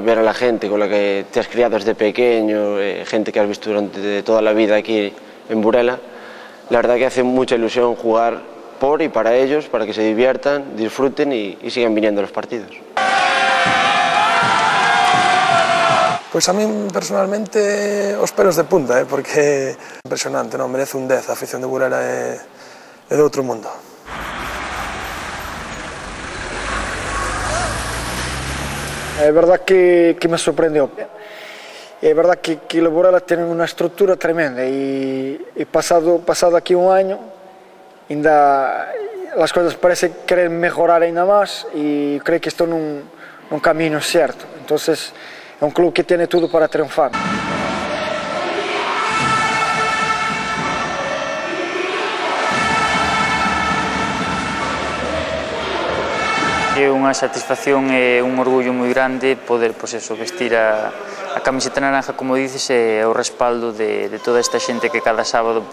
ver a la gente con la que te has criado desde pequeño, gente que has visto durante toda la vida aquí en Burela, la verdad que hace mucha ilusión jugar por y para ellos, para que se diviertan, disfruten y sigan viniendo a los partidos. Pois a min personalmente os pelos de punta, porque é impresionante, non? Merece un 10, a afición de Burela é de outro mundo. É verdad que me sorprendeu. É verdad que o Burela ten unha estructura tremenda e pasado aquí un año ainda as cousas parece querer mejorar ainda máis e creo que estou nun camino certo. Entonces é un club que tiene tudo para triunfar. É unha satisfacción e un orgullo moi grande poder vestir a camiseta naranja, como dices, e o respaldo de toda esta xente que cada sábado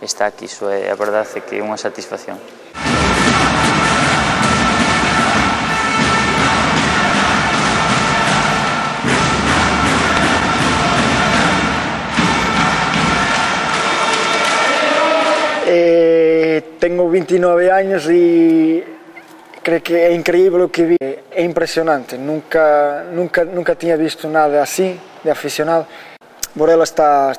está aquí. Iso é a verdade que é unha satisfacción. Tengo 29 años e creo que é increíble o que vi, é impresionante, nunca tinha visto nada así de aficionado. Burela está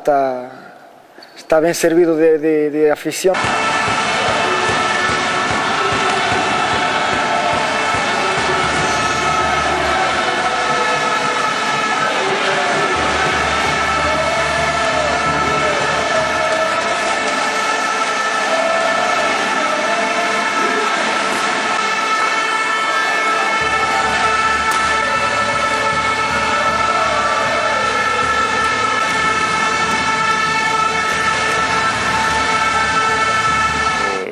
ben servido de afición.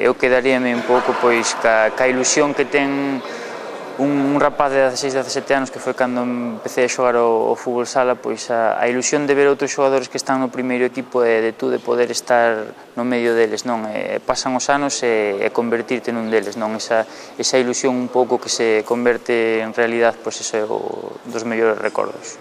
Eu quedaríame un pouco ca ilusión que ten un rapaz de 16, 17 anos que foi cando empecé a xogar o fútbol sala, a ilusión de ver outros xogadores que están no primeiro equipo e de poder estar no medio deles, non? Pasan os anos e convertirte nun deles, non? Esa ilusión un pouco que se converte en realidade, iso é dos mellores recordos.